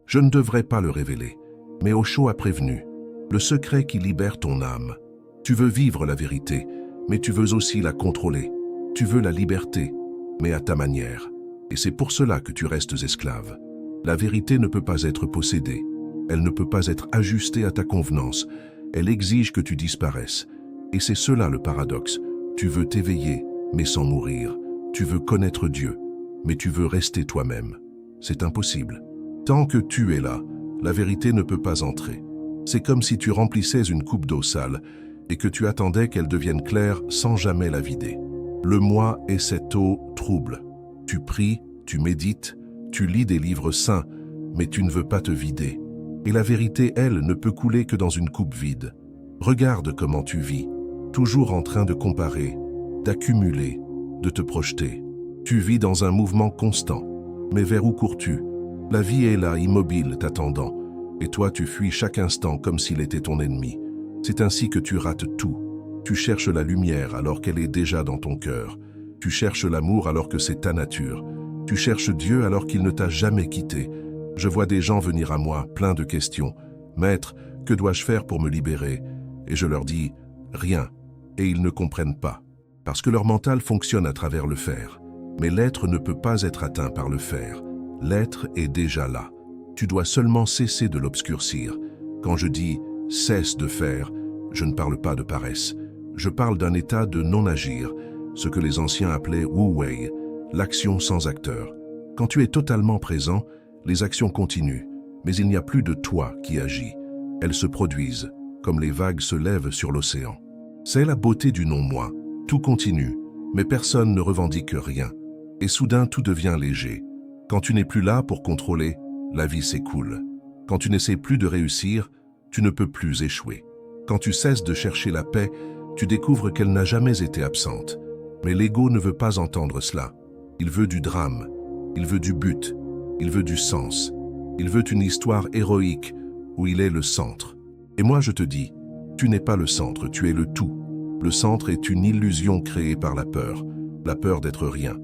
Je ne devrais pas le révéler, mais Osho a prévenu. Le secret qui libère ton âme. Tu veux vivre la vérité, mais tu veux aussi la contrôler. Tu veux la liberté, mais à ta manière. Et c'est pour cela que tu restes esclave. La vérité ne peut pas être possédée. Elle ne peut pas être ajustée à ta convenance. Elle exige que tu disparaisses. Et c'est cela le paradoxe. Tu veux t'éveiller, mais sans mourir. Tu veux connaître Dieu, mais tu veux rester toi-même. C'est impossible. Tant que tu es là, la vérité ne peut pas entrer. C'est comme si tu remplissais une coupe d'eau sale et que tu attendais qu'elle devienne claire sans jamais la vider. Le moi est cette eau trouble. Tu pries, tu médites, tu lis des livres saints, mais tu ne veux pas te vider. Et la vérité, elle, ne peut couler que dans une coupe vide. Regarde comment tu vis, toujours en train de comparer, d'accumuler, de te projeter. Tu vis dans un mouvement constant. Mais vers où cours-tu? La vie est là, immobile, t'attendant. Et toi, tu fuis chaque instant comme s'il était ton ennemi. C'est ainsi que tu rates tout. Tu cherches la lumière alors qu'elle est déjà dans ton cœur. Tu cherches l'amour alors que c'est ta nature. Tu cherches Dieu alors qu'il ne t'a jamais quitté. Je vois des gens venir à moi, plein de questions. « Maître, que dois-je faire pour me libérer ?» Et je leur dis « Rien. » Et ils ne comprennent pas. Parce que leur mental fonctionne à travers le faire. Mais l'être ne peut pas être atteint par le faire. L'être est déjà là. Tu dois seulement cesser de l'obscurcir. Quand je dis « cesse de faire », je ne parle pas de paresse. Je parle d'un état de non-agir, ce que les anciens appelaient wu-wei, l'action sans acteur. Quand tu es totalement présent, les actions continuent, mais il n'y a plus de toi qui agis. Elles se produisent, comme les vagues se lèvent sur l'océan. C'est la beauté du non-moi. Tout continue, mais personne ne revendique rien. Et soudain, tout devient léger. Quand tu n'es plus là pour contrôler, la vie s'écoule. Quand tu n'essaies plus de réussir, tu ne peux plus échouer. Quand tu cesses de chercher la paix, tu découvres qu'elle n'a jamais été absente. Mais l'ego ne veut pas entendre cela. Il veut du drame, il veut du but, il veut du sens. Il veut une histoire héroïque où il est le centre. Et moi je te dis, tu n'es pas le centre, tu es le tout. Le centre est une illusion créée par la peur d'être rien.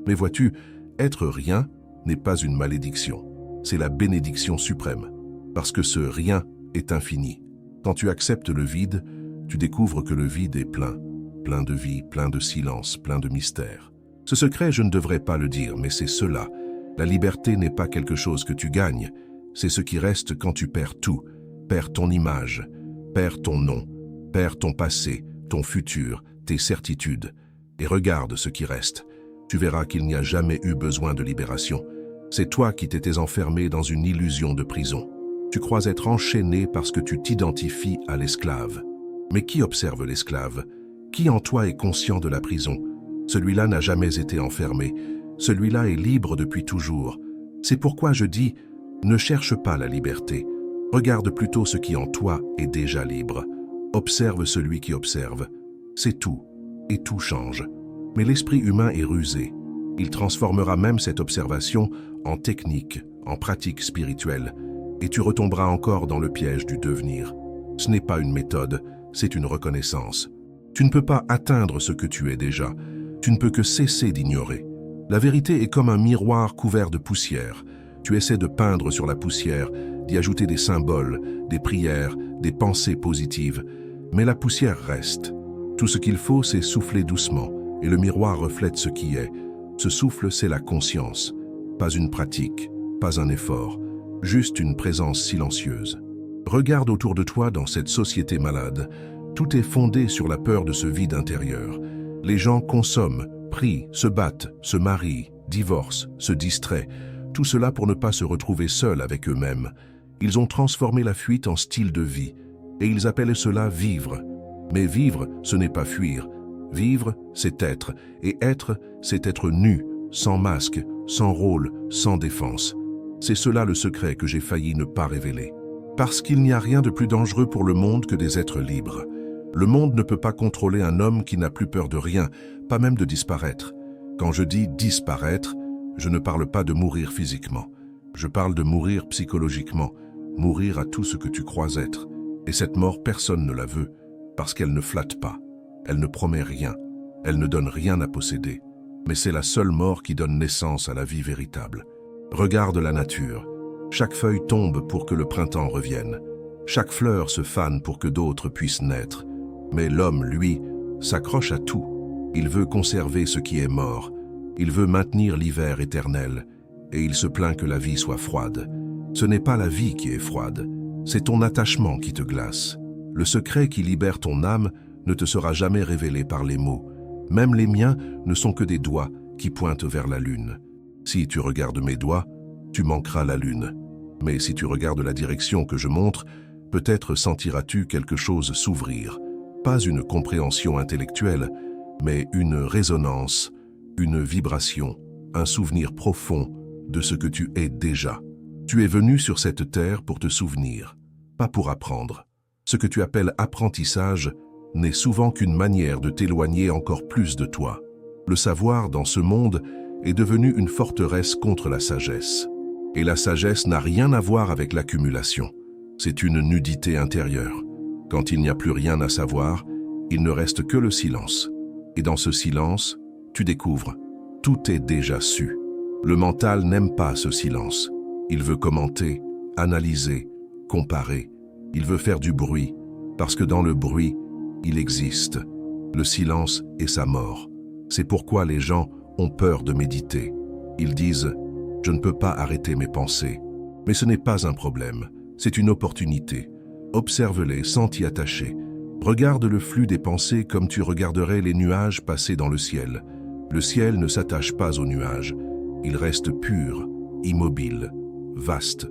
Mais vois-tu, être rien n'est pas une malédiction, c'est la bénédiction suprême, parce que ce rien est infini. Quand tu acceptes le vide, tu découvres que le vide est plein, plein de vie, plein de silence, plein de mystère. Ce secret, je ne devrais pas le dire, mais c'est cela. La liberté n'est pas quelque chose que tu gagnes, c'est ce qui reste quand tu perds tout, perds ton image, perds ton nom, perds ton passé, ton futur, tes certitudes. Et regarde ce qui reste. Tu verras qu'il n'y a jamais eu besoin de libération. C'est toi qui t'étais enfermé dans une illusion de prison. Tu crois être enchaîné parce que tu t'identifies à l'esclave. Mais qui observe l'esclave? Qui en toi est conscient de la prison? Celui-là n'a jamais été enfermé. Celui-là est libre depuis toujours. C'est pourquoi je dis, ne cherche pas la liberté. Regarde plutôt ce qui en toi est déjà libre. Observe celui qui observe. C'est tout. Et tout change. Mais l'esprit humain est rusé. Il transformera même cette observation en technique, en pratique spirituelle. Et tu retomberas encore dans le piège du devenir. Ce n'est pas une méthode, c'est une reconnaissance. Tu ne peux pas atteindre ce que tu es déjà. Tu ne peux que cesser d'ignorer. La vérité est comme un miroir couvert de poussière. Tu essaies de peindre sur la poussière, d'y ajouter des symboles, des prières, des pensées positives. Mais la poussière reste. Tout ce qu'il faut, c'est souffler doucement, et le miroir reflète ce qui est. Ce souffle, c'est la conscience. Pas une pratique, pas un effort, juste une présence silencieuse. Regarde autour de toi dans cette société malade. Tout est fondé sur la peur de ce vide intérieur. Les gens consomment, prient, se battent, se marient, divorcent, se distraient. Tout cela pour ne pas se retrouver seuls avec eux-mêmes. Ils ont transformé la fuite en style de vie. Et ils appellent cela vivre. Mais vivre, ce n'est pas fuir. Vivre, c'est être. Et être, c'est être nu, sans masque, sans rôle, sans défense. C'est cela le secret que j'ai failli ne pas révéler. Parce qu'il n'y a rien de plus dangereux pour le monde que des êtres libres. Le monde ne peut pas contrôler un homme qui n'a plus peur de rien, pas même de disparaître. Quand je dis disparaître, je ne parle pas de mourir physiquement. Je parle de mourir psychologiquement, mourir à tout ce que tu crois être. Et cette mort, personne ne la veut, parce qu'elle ne flatte pas. Elle ne promet rien, elle ne donne rien à posséder. Mais c'est la seule mort qui donne naissance à la vie véritable. Regarde la nature. Chaque feuille tombe pour que le printemps revienne. Chaque fleur se fane pour que d'autres puissent naître. Mais l'homme, lui, s'accroche à tout. Il veut conserver ce qui est mort. Il veut maintenir l'hiver éternel. Et il se plaint que la vie soit froide. Ce n'est pas la vie qui est froide, c'est ton attachement qui te glace. Le secret qui libère ton âme ne te sera jamais révélé par les mots. Même les miens ne sont que des doigts qui pointent vers la lune. Si tu regardes mes doigts, tu manqueras la lune. Mais si tu regardes la direction que je montre, peut-être sentiras-tu quelque chose s'ouvrir. Pas une compréhension intellectuelle, mais une résonance, une vibration, un souvenir profond de ce que tu es déjà. Tu es venu sur cette terre pour te souvenir, pas pour apprendre. Ce que tu appelles apprentissage n'est souvent qu'une manière de t'éloigner encore plus de toi. Le savoir dans ce monde est devenu une forteresse contre la sagesse. Et la sagesse n'a rien à voir avec l'accumulation. C'est une nudité intérieure. Quand il n'y a plus rien à savoir, il ne reste que le silence. Et dans ce silence, tu découvres, tout est déjà su. Le mental n'aime pas ce silence. Il veut commenter, analyser, comparer. Il veut faire du bruit, parce que dans le bruit, il existe. Le silence est sa mort. C'est pourquoi les gens ont peur de méditer. Ils disent « Je ne peux pas arrêter mes pensées ». Mais ce n'est pas un problème, c'est une opportunité. Observe-les sans t'y attacher. Regarde le flux des pensées comme tu regarderais les nuages passer dans le ciel. Le ciel ne s'attache pas aux nuages. Il reste pur, immobile, vaste.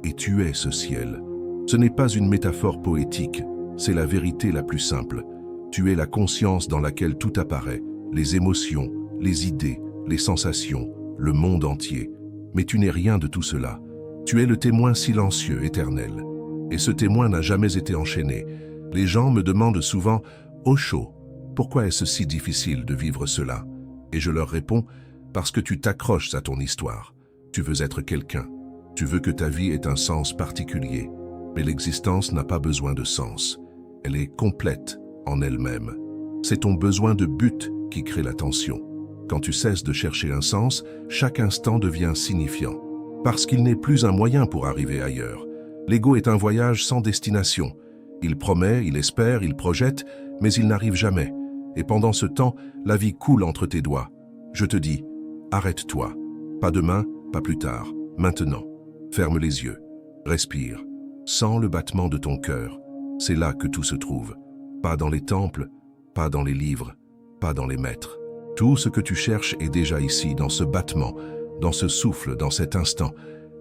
Et tu es ce ciel. Ce n'est pas une métaphore poétique, c'est la vérité la plus simple. Tu es la conscience dans laquelle tout apparaît, les émotions, les idées, les sensations, le monde entier. Mais tu n'es rien de tout cela. Tu es le témoin silencieux, éternel. Et ce témoin n'a jamais été enchaîné. Les gens me demandent souvent « Osho, pourquoi est-ce si difficile de vivre cela ?» Et je leur réponds « Parce que tu t'accroches à ton histoire. Tu veux être quelqu'un. Tu veux que ta vie ait un sens particulier. Mais l'existence n'a pas besoin de sens. Elle est complète en elle-même. C'est ton besoin de but qui crée la tension. Quand tu cesses de chercher un sens, chaque instant devient signifiant. Parce qu'il n'est plus un moyen pour arriver ailleurs. L'ego est un voyage sans destination. Il promet, il espère, il projette, mais il n'arrive jamais. Et pendant ce temps, la vie coule entre tes doigts. Je te dis, arrête-toi. Pas demain, pas plus tard. Maintenant. Ferme les yeux. Respire. Sens le battement de ton cœur. C'est là que tout se trouve. Pas dans les temples, pas dans les livres, pas dans les maîtres. Tout ce que tu cherches est déjà ici, dans ce battement, dans ce souffle, dans cet instant.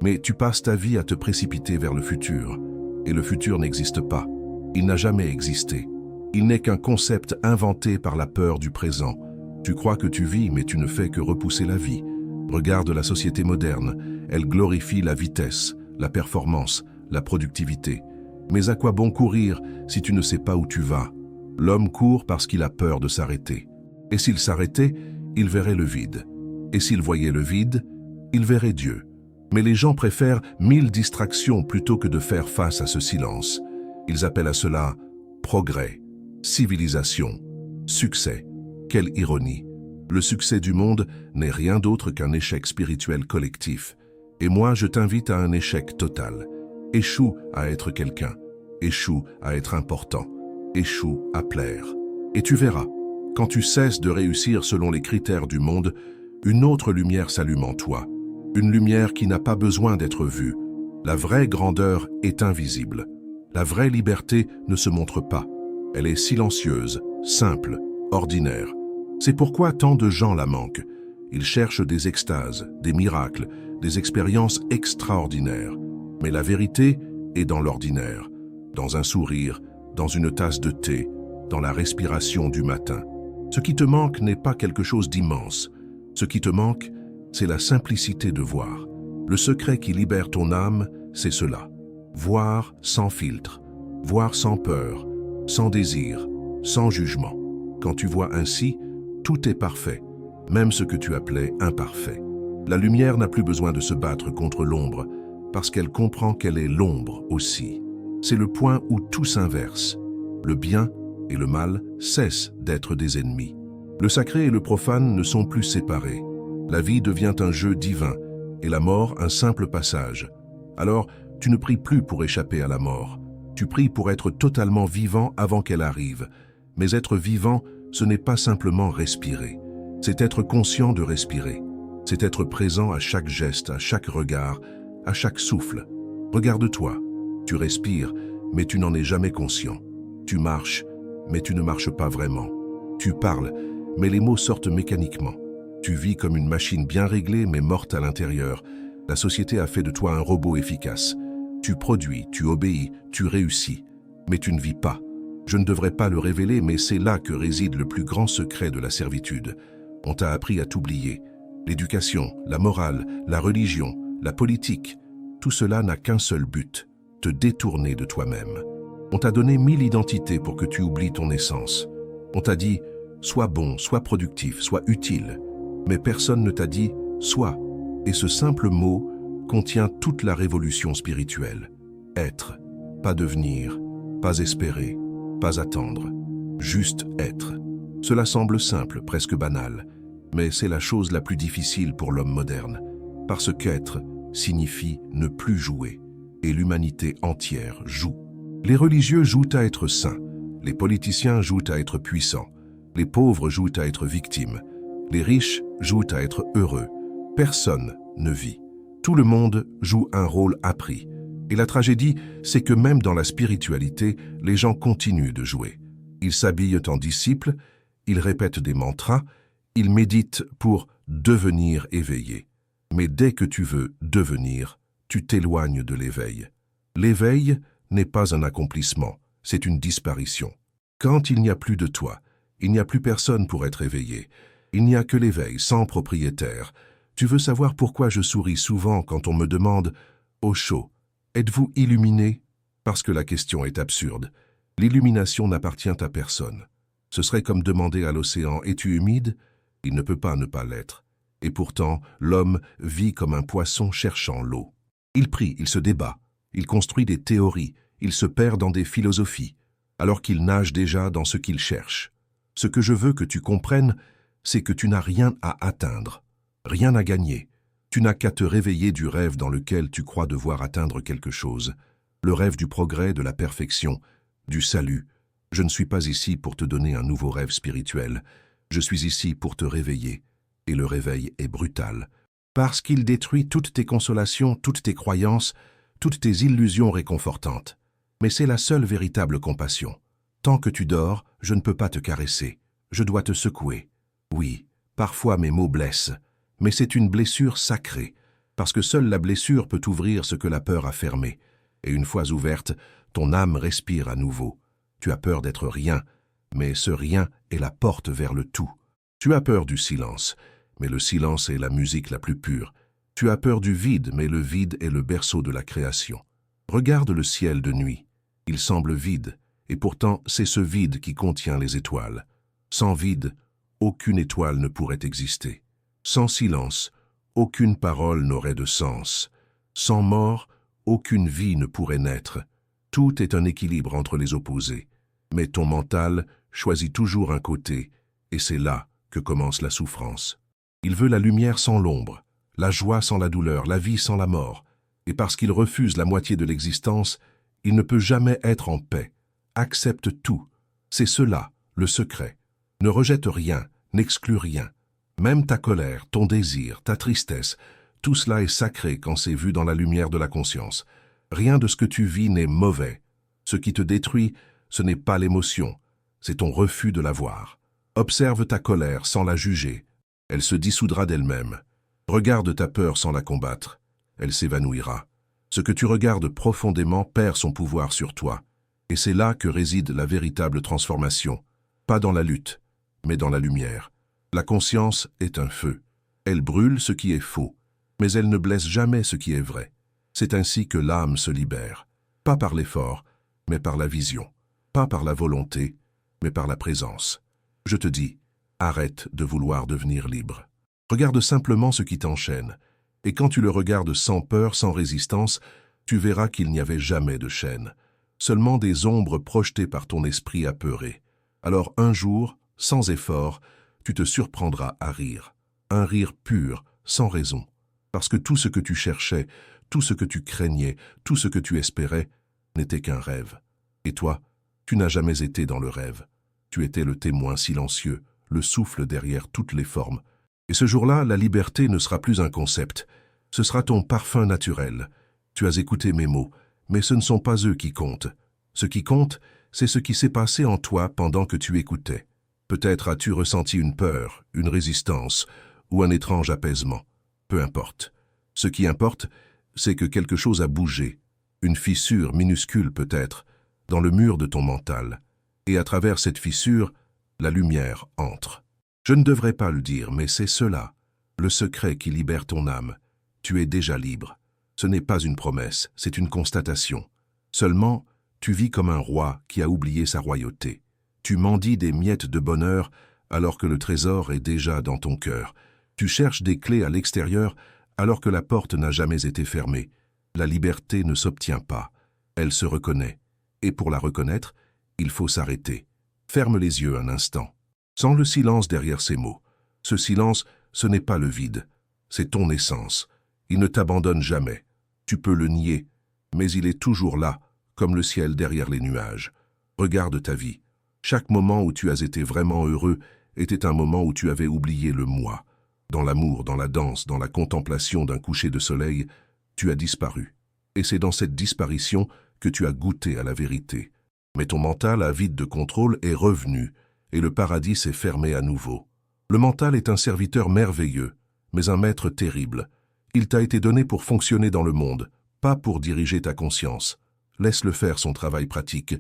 Mais tu passes ta vie à te précipiter vers le futur. Et le futur n'existe pas. Il n'a jamais existé. Il n'est qu'un concept inventé par la peur du présent. Tu crois que tu vis, mais tu ne fais que repousser la vie. Regarde la société moderne. Elle glorifie la vitesse, la performance, la productivité. Mais à quoi bon courir si tu ne sais pas où tu vas? L'homme court parce qu'il a peur de s'arrêter. Et s'il s'arrêtait, il verrait le vide. Et s'il voyait le vide, il verrait Dieu. Mais les gens préfèrent 1000 distractions plutôt que de faire face à ce silence. Ils appellent à cela progrès, civilisation, succès. Quelle ironie! Le succès du monde n'est rien d'autre qu'un échec spirituel collectif. Et moi, je t'invite à un échec total. Échoue à être quelqu'un. Échoue à être important. Échoue à plaire. Et tu verras, quand tu cesses de réussir selon les critères du monde, une autre lumière s'allume en toi. Une lumière qui n'a pas besoin d'être vue. La vraie grandeur est invisible. La vraie liberté ne se montre pas. Elle est silencieuse, simple, ordinaire. C'est pourquoi tant de gens la manquent. Ils cherchent des extases, des miracles, des expériences extraordinaires. Mais la vérité est dans l'ordinaire, dans un sourire, dans une tasse de thé, dans la respiration du matin. Ce qui te manque n'est pas quelque chose d'immense. Ce qui te manque, c'est la simplicité de voir. Le secret qui libère ton âme, c'est cela. Voir sans filtre, voir sans peur, sans désir, sans jugement. Quand tu vois ainsi, tout est parfait, même ce que tu appelais imparfait. La lumière n'a plus besoin de se battre contre l'ombre, parce qu'elle comprend qu'elle est l'ombre aussi. C'est le point où tout s'inverse. Le bien et le mal cessent d'être des ennemis. Le sacré et le profane ne sont plus séparés. La vie devient un jeu divin et la mort un simple passage. Alors, tu ne pries plus pour échapper à la mort. Tu pries pour être totalement vivant avant qu'elle arrive. Mais être vivant, ce n'est pas simplement respirer. C'est être conscient de respirer. C'est être présent à chaque geste, à chaque regard, à chaque souffle. Regarde-toi. Tu respires, mais tu n'en es jamais conscient. Tu marches, mais tu ne marches pas vraiment. Tu parles, mais les mots sortent mécaniquement. Tu vis comme une machine bien réglée, mais morte à l'intérieur. La société a fait de toi un robot efficace. Tu produis, tu obéis, tu réussis, mais tu ne vis pas. Je ne devrais pas le révéler, mais c'est là que réside le plus grand secret de la servitude. On t'a appris à t'oublier. L'éducation, la morale, la religion, la politique, tout cela n'a qu'un seul but, te détourner de toi-même. On t'a donné 1000 identités pour que tu oublies ton essence. On t'a dit, sois bon, sois productif, sois utile. Mais personne ne t'a dit, sois. Et ce simple mot contient toute la révolution spirituelle. Être, pas devenir, pas espérer, pas attendre, juste être. Cela semble simple, presque banal, mais c'est la chose la plus difficile pour l'homme moderne, parce qu'être signifie ne plus jouer, et l'humanité entière joue. Les religieux jouent à être saints, les politiciens jouent à être puissants, les pauvres jouent à être victimes, les riches jouent à être heureux. Personne ne vit. Tout le monde joue un rôle appris. Et la tragédie, c'est que même dans la spiritualité, les gens continuent de jouer. Ils s'habillent en disciples, ils répètent des mantras, ils méditent pour devenir éveillé. Mais dès que tu veux devenir, tu t'éloignes de l'éveil. L'éveil n'est pas un accomplissement, c'est une disparition. Quand il n'y a plus de toi, il n'y a plus personne pour être éveillé. Il n'y a que l'éveil sans propriétaire. Tu veux savoir pourquoi je souris souvent quand on me demande « Au chaud, êtes-vous illuminé ?» Parce que la question est absurde. L'illumination n'appartient à personne. Ce serait comme demander à l'océan « Es-tu humide ?» Il ne peut pas ne pas l'être. Et pourtant, l'homme vit comme un poisson cherchant l'eau. Il prie, il se débat, il construit des théories, il se perd dans des philosophies, alors qu'il nage déjà dans ce qu'il cherche. Ce que je veux que tu comprennes, c'est que tu n'as rien à atteindre, rien à gagner. Tu n'as qu'à te réveiller du rêve dans lequel tu crois devoir atteindre quelque chose, le rêve du progrès, de la perfection, du salut. Je ne suis pas ici pour te donner un nouveau rêve spirituel, je suis ici pour te réveiller, et le réveil est brutal, parce qu'il détruit toutes tes consolations, toutes tes croyances, toutes tes illusions réconfortantes. Mais c'est la seule véritable compassion. Tant que tu dors, je ne peux pas te caresser, je dois te secouer. Oui, parfois mes mots blessent, mais c'est une blessure sacrée, parce que seule la blessure peut ouvrir ce que la peur a fermé. Et une fois ouverte, ton âme respire à nouveau. Tu as peur d'être rien, mais ce rien est la porte vers le tout. Tu as peur du silence, mais le silence est la musique la plus pure. Tu as peur du vide, mais le vide est le berceau de la création. Regarde le ciel de nuit. Il semble vide, et pourtant c'est ce vide qui contient les étoiles. Sans vide, aucune étoile ne pourrait exister. Sans silence, aucune parole n'aurait de sens. Sans mort, aucune vie ne pourrait naître. Tout est un équilibre entre les opposés. Mais ton mental choisit toujours un côté, et c'est là que commence la souffrance. Il veut la lumière sans l'ombre, la joie sans la douleur, la vie sans la mort. Et parce qu'il refuse la moitié de l'existence, il ne peut jamais être en paix. Accepte tout. C'est cela, le secret. Ne rejette rien, n'exclus rien. Même ta colère, ton désir, ta tristesse, tout cela est sacré quand c'est vu dans la lumière de la conscience. Rien de ce que tu vis n'est mauvais. Ce qui te détruit, ce n'est pas l'émotion, c'est ton refus de la voir. Observe ta colère sans la juger. Elle se dissoudra d'elle-même. Regarde ta peur sans la combattre. Elle s'évanouira. Ce que tu regardes profondément perd son pouvoir sur toi. Et c'est là que réside la véritable transformation. Pas dans la lutte, mais dans la lumière. La conscience est un feu. Elle brûle ce qui est faux, mais elle ne blesse jamais ce qui est vrai. C'est ainsi que l'âme se libère. Pas par l'effort, mais par la vision. Pas par la volonté, mais par la présence. Je te dis, arrête de vouloir devenir libre. Regarde simplement ce qui t'enchaîne. Et quand tu le regardes sans peur, sans résistance, tu verras qu'il n'y avait jamais de chaîne. Seulement des ombres projetées par ton esprit apeuré. Alors un jour, sans effort, tu te surprendras à rire. Un rire pur, sans raison. Parce que tout ce que tu cherchais, tout ce que tu craignais, tout ce que tu espérais, n'était qu'un rêve. Et toi, tu n'as jamais été dans le rêve. Tu étais le témoin silencieux, le souffle derrière toutes les formes. Et ce jour-là, la liberté ne sera plus un concept. Ce sera ton parfum naturel. Tu as écouté mes mots, mais ce ne sont pas eux qui comptent. Ce qui compte, c'est ce qui s'est passé en toi pendant que tu écoutais. Peut-être as-tu ressenti une peur, une résistance ou un étrange apaisement. Peu importe. Ce qui importe, c'est que quelque chose a bougé, une fissure minuscule peut-être, dans le mur de ton mental. Et à travers cette fissure, la lumière entre. Je ne devrais pas le dire, mais c'est cela, le secret qui libère ton âme. Tu es déjà libre. Ce n'est pas une promesse, c'est une constatation. Seulement, tu vis comme un roi qui a oublié sa royauté. Tu mendies des miettes de bonheur alors que le trésor est déjà dans ton cœur. Tu cherches des clés à l'extérieur alors que la porte n'a jamais été fermée. La liberté ne s'obtient pas, elle se reconnaît. Et pour la reconnaître, il faut s'arrêter. Ferme les yeux un instant. Sens le silence derrière ces mots. Ce silence, ce n'est pas le vide, c'est ton essence. Il ne t'abandonne jamais. Tu peux le nier, mais il est toujours là, comme le ciel derrière les nuages. Regarde ta vie. Chaque moment où tu as été vraiment heureux était un moment où tu avais oublié le moi. Dans l'amour, dans la danse, dans la contemplation d'un coucher de soleil, tu as disparu. Et c'est dans cette disparition que tu as goûté à la vérité. Mais ton mental, avide de contrôle, est revenu, et le paradis s'est fermé à nouveau. Le mental est un serviteur merveilleux, mais un maître terrible. Il t'a été donné pour fonctionner dans le monde, pas pour diriger ta conscience. Laisse-le faire son travail pratique,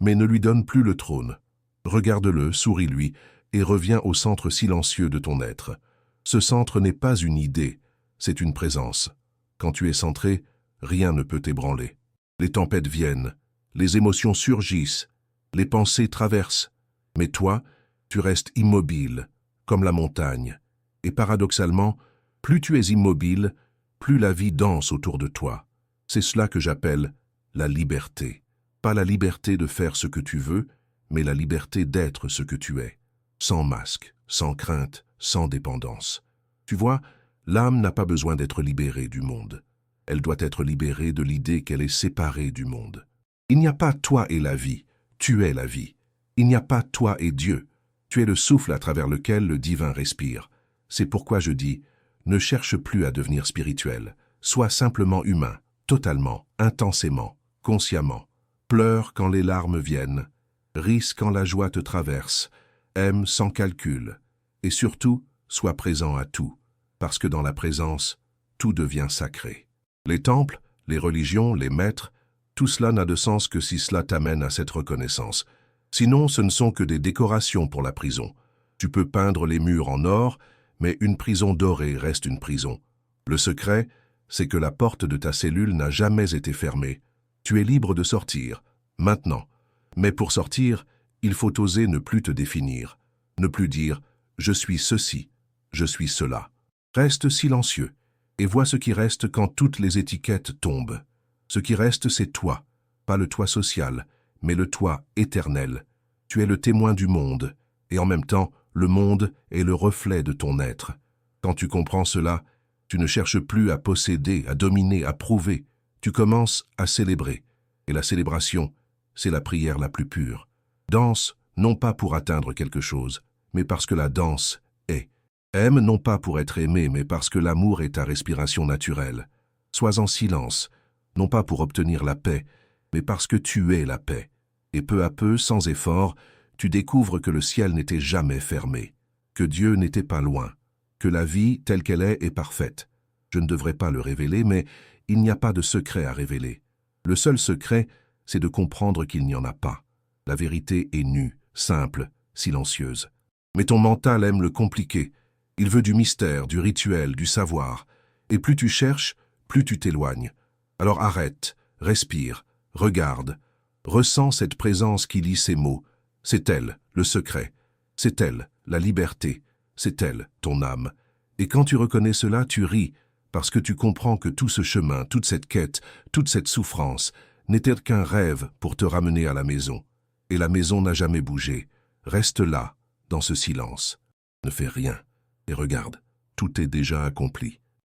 mais ne lui donne plus le trône. Regarde-le, souris-lui, et reviens au centre silencieux de ton être. Ce centre n'est pas une idée, c'est une présence. Quand tu es centré, rien ne peut t'ébranler. Les tempêtes viennent, les émotions surgissent, les pensées traversent. Mais toi, tu restes immobile, comme la montagne. Et paradoxalement, plus tu es immobile, plus la vie danse autour de toi. C'est cela que j'appelle la liberté. Pas la liberté de faire ce que tu veux, mais la liberté d'être ce que tu es. Sans masque, sans crainte, sans dépendance. Tu vois, l'âme n'a pas besoin d'être libérée du monde. Elle doit être libérée de l'idée qu'elle est séparée du monde. Il n'y a pas toi et la vie, tu es la vie. Il n'y a pas toi et Dieu, tu es le souffle à travers lequel le divin respire. C'est pourquoi je dis, ne cherche plus à devenir spirituel, sois simplement humain, totalement, intensément, consciemment. Pleure quand les larmes viennent, ris quand la joie te traverse, aime sans calcul, et surtout, sois présent à tout, parce que dans la présence, tout devient sacré. Les temples, les religions, les maîtres, tout cela n'a de sens que si cela t'amène à cette reconnaissance. Sinon, ce ne sont que des décorations pour la prison. Tu peux peindre les murs en or, mais une prison dorée reste une prison. Le secret, c'est que la porte de ta cellule n'a jamais été fermée. Tu es libre de sortir, maintenant. Mais pour sortir, il faut oser ne plus te définir, ne plus dire « je suis ceci, je suis cela ». Reste silencieux et vois ce qui reste quand toutes les étiquettes tombent. Ce qui reste, c'est toi, pas le toi social, mais le toi éternel. Tu es le témoin du monde, et en même temps, le monde est le reflet de ton être. Quand tu comprends cela, tu ne cherches plus à posséder, à dominer, à prouver. Tu commences à célébrer. Et la célébration, c'est la prière la plus pure. Danse, non pas pour atteindre quelque chose, mais parce que la danse est. Aime non pas pour être aimé, mais parce que l'amour est ta respiration naturelle. Sois en silence, non pas pour obtenir la paix, mais parce que tu es la paix. Et peu à peu, sans effort, tu découvres que le ciel n'était jamais fermé, que Dieu n'était pas loin, que la vie telle qu'elle est parfaite. Je ne devrais pas le révéler, mais il n'y a pas de secret à révéler. Le seul secret, c'est de comprendre qu'il n'y en a pas. La vérité est nue, simple, silencieuse. Mais ton mental aime le compliqué. Il veut du mystère, du rituel, du savoir. Et plus tu cherches, plus tu t'éloignes. Alors arrête, respire, regarde. Ressens cette présence qui lit ces mots. C'est elle, le secret. C'est elle, la liberté. C'est elle, ton âme. Et quand tu reconnais cela, tu ris, parce que tu comprends que tout ce chemin, toute cette quête, toute cette souffrance, n'était qu'un rêve pour te ramener à la maison. Et la maison n'a jamais bougé. Reste là, dans ce silence. Ne fais rien. Et regarde, tout est déjà accompli.